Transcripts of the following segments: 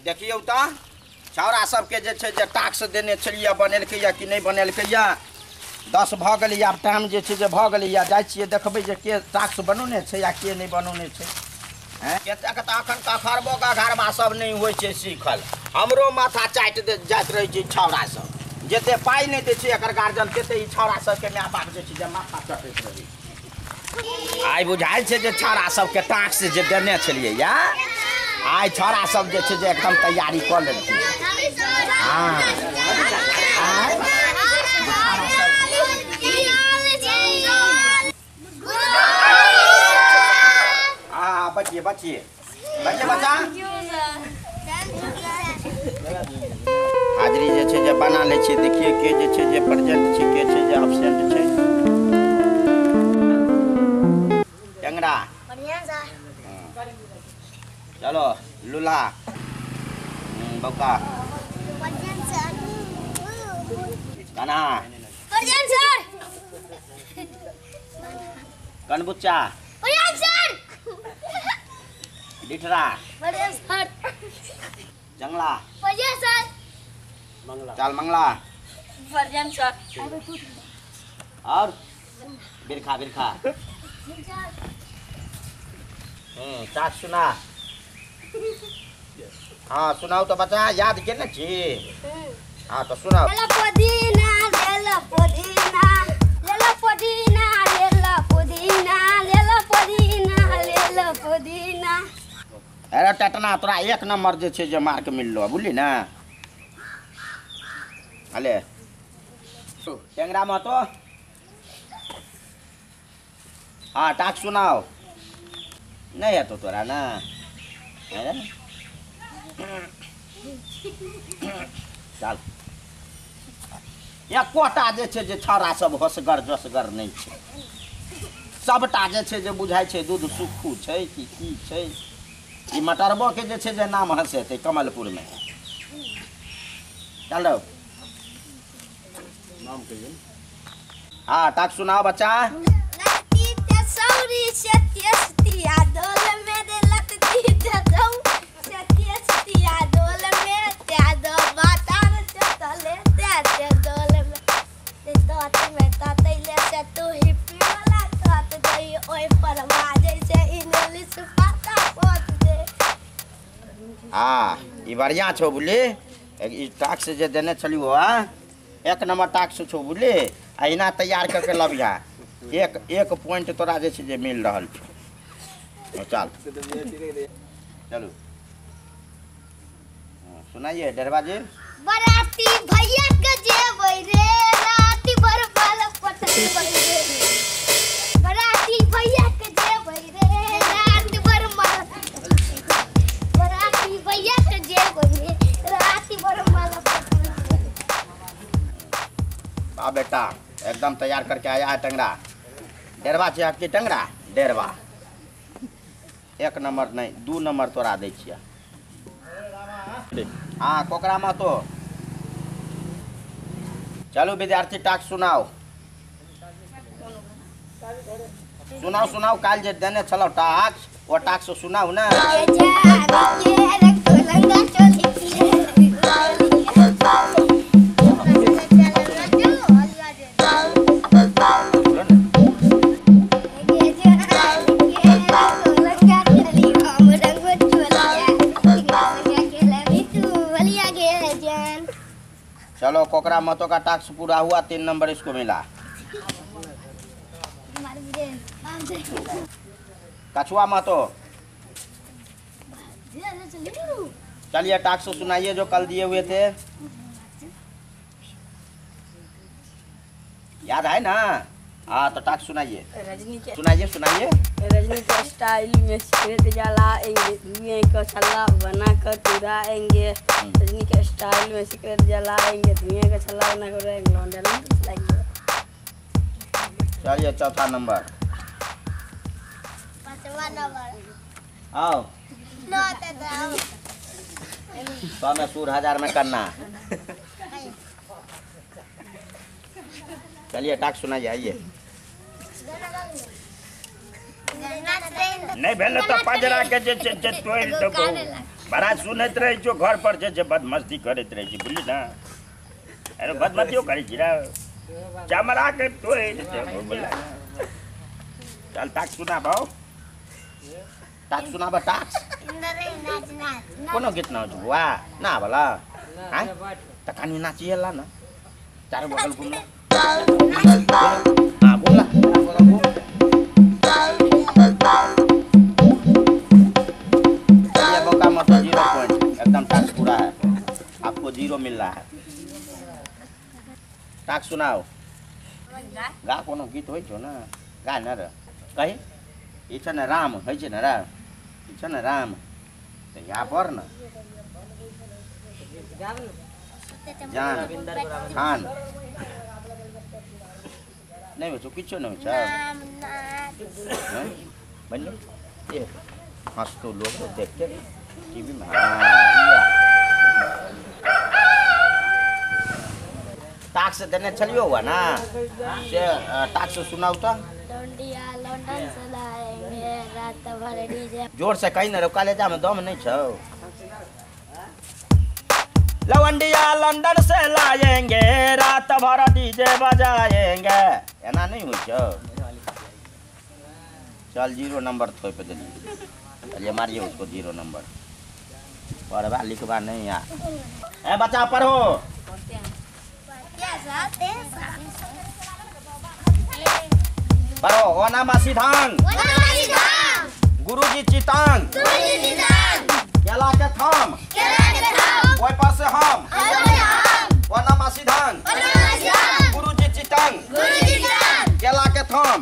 देखिए उता छौड़ा सबके जे छै जे टास्क देने छलिए बनेलकै या कि नहीं बनेलकै या 10 भ गेलै आब टाइम जे छै जे भ गेलै या जाइ छियै देखबै जे के टास्क बनौने छै या के नहीं बनौने छै हैं कतेक त अखन कखरबो का घरबा सब नहीं होइ छै सीखल हमरो माथा चाटि दे जाइत रहै छै छौड़ा सब जते पाई नहीं दै छै एकर गार्जियन कते ई छौड़ा सबके माय बाप जे छै जे माथा चटैत रहै आइ बुझाइ छै जे छौड़ा सबके टास्क जे देने छलिए या आइ छौड़ा सब जे छै जे एकदम तैयारी कऽ लेलखिन बचिए बचिए बच्चे बच्चा हाजरी जे छै जे बना लै छियै देखिए के जे छै जे प्रेजेंट छै के छै जे एब्सेंट छै टेंगरा बढ़िया सा चलो लूला बौका कान्हा कनबुच्चा डिठरा जंगला चाल मंगला और बिरखा बिरखा चाक सुना हाँ सुनाओ तो बच्चा याद के ना छी हाँ तो सुनाओ अरे टटना तोरा 1 नंबर जे छै जे मार्क मिललो बुझली ना अले टेंगरा में तो हाँ टाक सुनाओ नहीं है तो तोरा ना चल एकोटा जे छै जे छौड़ा सब होसगर जसगर नहीं छै सबटा जे छै जे बुझाइ छै दूध सुक्खू छै कि की छै ई मटरबो के जे छै जे नाम हंसेते कमलपुर में चलो नाम कहिए हाँ टाक सुनाओ बच्चा हाँ ये बढ़िया छो बुझली टाक्स जे देने छलियो 1 नंबर टाक्स छो बुझली अहिना तैयार करके लबिया एक पॉइंट तोरा जे छै जे मिल रहल छो चल चलो सुनाइए डरवा जी बराती भैया के जेबै रे राती भर बाल पटबै रे बराती भैया के जेबै रे राती भर माल बराती भैया के जेबै रे राती भर माल बा बेटा एकदम तैयार करके आया है टंगरा डेरवा छै आपके टंगरा डेरवा 1 नंबर नहीं 2 नंबर तोरा दै छियै हाँ कोकरा में तो चलो विद्यार्थी टास्क सुनाओ सुनाओ सुनाओ काल जे देने चलो टास्क वो टास्क सुनाओ ना चलो कोकरा मतों का टास्क पूरा हुआ 3 नंबर इसको मिला कछुआ मतो चलिए टास्क सुनाइए जो कल दिए हुए थे याद है ना हाँ तो टास्क सुनाइए सुनाइए सुनाइए रजनी के स्टाइल में सिगरेट जलाएंगे धुएं का छल्ला बनाकर चुराएंगे रजनी के स्टाइल में सिगरेट जलाएंगे धुएं का छल्ला बनाकर चलिए चौथा नंबर 5वां नंबर आओ 100 में सूर 1000 में करना चलिए टास्क सुनाइए आइए नहीं भेल तो पजरा के जे तोड़ देबो बड़ा सुनैत रहै छौ घर पर जे बदमस्ती करैत रहै छी बुझली ना अरे बदमस्तियो करै छी रे चमड़ा के तोड़ दे बोला चल टाक्स सुनाबो टाक्स सुनाबो टाक्स कोनो गीत ना बुआ ना भला हैं त कनी नाचिएला ना चार बगल घुमला हां बोला ये मौका मत 0 पॉइंट एकदम टाक्स पूरा है आपको 0 मिल रहा है टाक्स सुनाओ गा कोनो गीत होइ छौ ना गा न रे कही ई छ न राम होइ छ न रे ई छ न राम त यहाँ पर न जान खान नहीं हो किछो नहीं छ बन्ने ए हंसतो लोग देख के टीवी में टाक्स देने चलियो हुआ ना से टाक्स सुनाओ तो लंदन से लाएंगे रात भर डीजे जोर से कहीं ना कॉलेजा में दम नहीं छो लवंडिया लंदन से लाएंगे रात भर डीजे बजाएंगे एना नहीं हुई छो चल 0 नंबर थोई पे दिली चलिए मारिए उसको 0 नंबर पढ़वा लिखवा नहीं यार ए बच्चा पढ़ो पढ़ो ओना मसीधांग गुरुजी चितांग केला के थम ओय पर से हम ओना मसीधांग गुरुजी चितांग केला के थम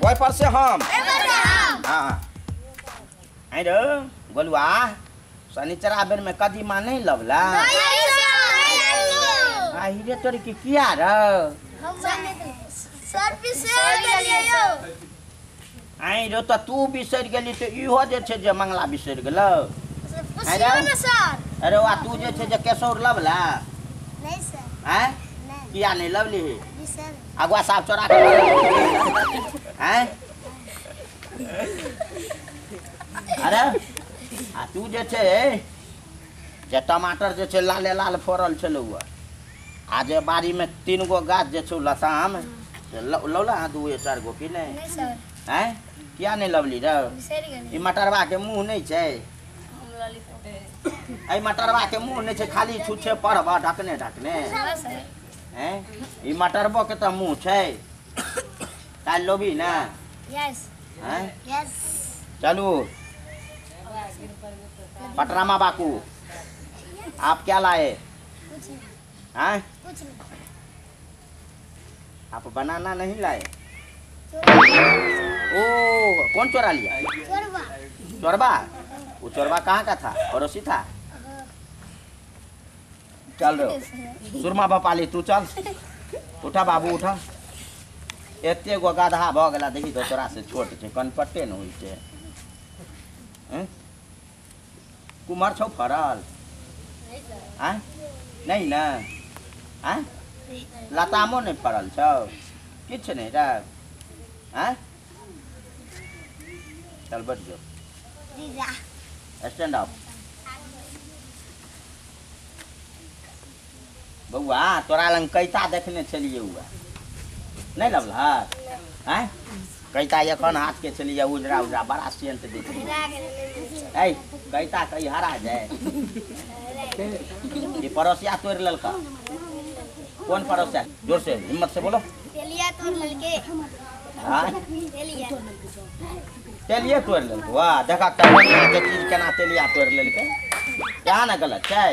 ओय पर से हम हां आई रे गोलुआ शनिचरा बेर में कदीमा नहीं लवला आई रे तोरी की किया रे सर बिसर गेलियो आई रे त तू बिसर गेली त इहो जे छै जे मंगला बिसर गेलो पुछियो न सर अरे वा तू जे छै जे केशोर लवला नहीं सर हैं नहीं किया नहीं लवली बिसर अगवा साफ चोरा के हैं अरे आ तू जे छै जे टमाटर जे छै लाले लाल फरल छलौ आ जे बाड़ी में 3 गो गाछ जे छौ लताम लौला 2 4 गो कि नहीं नहीं सर हैं किया नहीं लवली रे बिसर गेलियो ई मटरवा के मुंह नहीं छै आई मटरवा के मुंह नहीं छै खाली छुछे पड़बा ढकने सर हैं ई मटरबो के त मुंह छै काल लोबी ना यस हैं यस चलो पटरामा बाकू आप क्या लाए कुछ नहीं हैं कुछ नहीं आप बनाना नहीं लाए चोरबा ओ कौन चोरा लिया चोरबा वो चोरबा कहाँ का था पड़ोसी था चल रो सुरमा बपाली तू चल उठा बाबू उठा एते गो गाधा भ गेला देखी तो तोरा से छोट छै कनपट्टे न होई छै हैं कुमार छौ फरल हैं नहीं ना हैं लतामो नहीं फरल छौ किछ नहीं रे हैं चल बैठ जो दीदा स्टैंड अप बउआ तोरा लंग कैता देखने छलिए हुआ नहीं लवला हैं कैता एखन हाथ के छलिए उजरा उजरा बड़ा सेंट देख ऐ कैता कई हरा जाए ये पड़ोसिया तोड़ ललका कौन पड़ोसिया जोर से हिम्मत से बोलो तेलिया तोड़ ललके हां तेलिया तेलिए तोड़ ललका वाह देखा कहिया के चीज केना तेलिया तोड़ ललके क्या ना गलत छै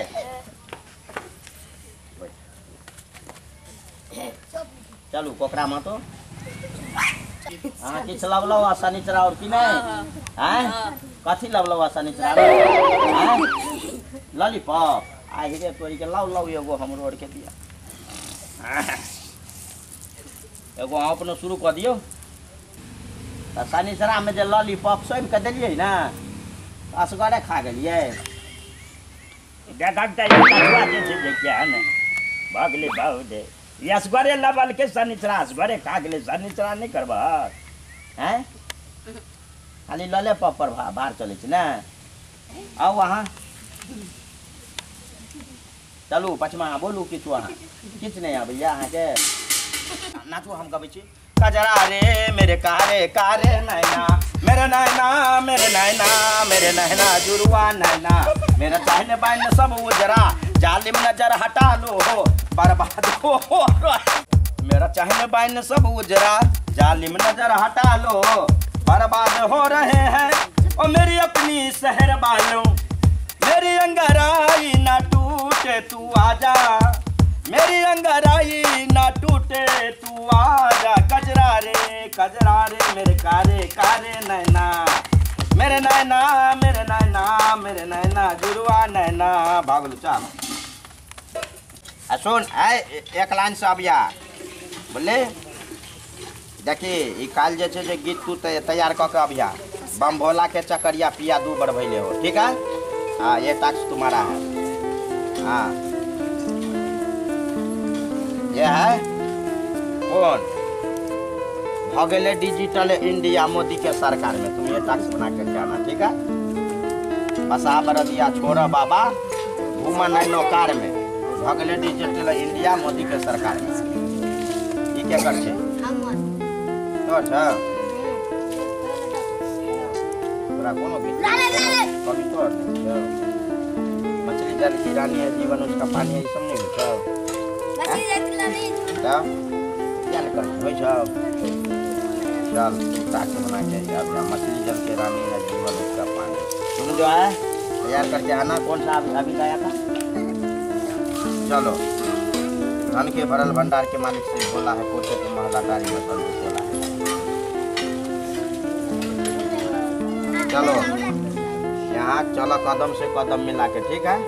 चलू कोकरा में तो हाँ किछ लवलो शनिचरा और कि नहीं हैं कथी लवलो शनिचरा हैं लॉलीपॉप आ हिरे तोरी के लाउ लाउ एगो हमरो और के दिया एगो अपनो शुरू कर दियो त शनिचरा में जे लॉलीपॉप सोम के देलिए ना असगरे खा गेलिए देखक त कछुआ जे क्या है ना भागले भाव दे यसगरे लबल के शनिचरा असगरे खा गेले शनिचरा नहीं करबा हैं खाली लले पर भार चले छै ना आओ वहाँ चलू पचमा बोलू किछु अहाँ किछु नहीं भैया अहाँ के नाचू हम गबै छी कजरा रे मेरे कारे नैना मेरे नैना मेरे नैना मेरे नैना जुड़वा नैना मेरा चाहने बाइन सब उजरा जालिम नजर हटा लो हो बर्बाद हो मेरा चाहने बाइन सब उजरा जालिम नजर हटा लो बर्बाद हो रहे हैं और मेरी अपनी शहर वालों मेरी अंगराई ना टूटे तू आजा मेरी अंगराई ना टूटे तू आजा कजरा रे मेरे कारे नैना मेरे नैना मेरे नैना मेरे नैना जुड़वा नैना भागलू चल सुन एक लाइन से अबिया बोले देखी ई काल जे छै जे गीत तू तैयार कऽ के अबिया बम भोला के चकरिया पिया 2 बार भैले हो ठीक है हाँ ये टास्क तुम्हारा है हाँ ये है कौन भगले डिजिटल इंडिया मोदी के सरकार में तुम ये टास्क बना के आना ठीक है बसा बरदिया छोड़ा बाबा घूमा नैनो कार में भगले डिजिटल इंडिया मोदी के सरकार में ये क्या कर छे तो अच्छा पूरा कोनो गीत कभी तो मछली जल की रानी है जीवन उसका पानी है ये सब नहीं होता क्या कर होई छ चल टास्क बना के अब मछली जल की रानी है जीवन उसका पानी तुम जो है तैयार करके आना कौन सा अभी गाया था चलो धन के भरल भंडार के मालिक से बोला है कोटे तो महलादारी में बोला है चलो यहाँ चलो कदम से कदम मिला के ठीक है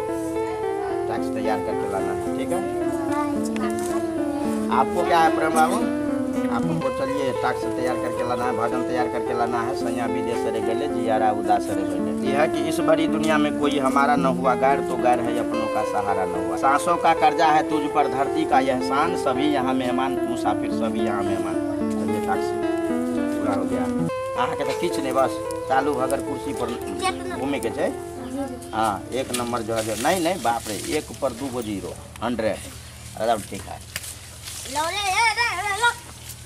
टैक्स तैयार करके लाना है ठीक है आपको क्या है प्रेम बाबू आपको चलिए टैक्स तैयार करके लाना है भजन तैयार करके लाना है सैया विदेश रे गले जियारा उदास रे गले ये है कि इस बड़ी दुनिया में कोई हमारा न हुआ गैर तो गैर है अपनों का सहारा न हुआ सांसों का कर्जा है तुझ पर धरती का एहसान सभी यहाँ मेहमान मुसाफिर सभी यहाँ मेहमान चलिए टैक्स पूरा हो गया अहाँ के तो किछ नहीं बस चालू अगर कुर्सी पर घूमे के छै हाँ 1 नंबर जो है नहीं बाप रे 1 पर 2 0 100 ठीक है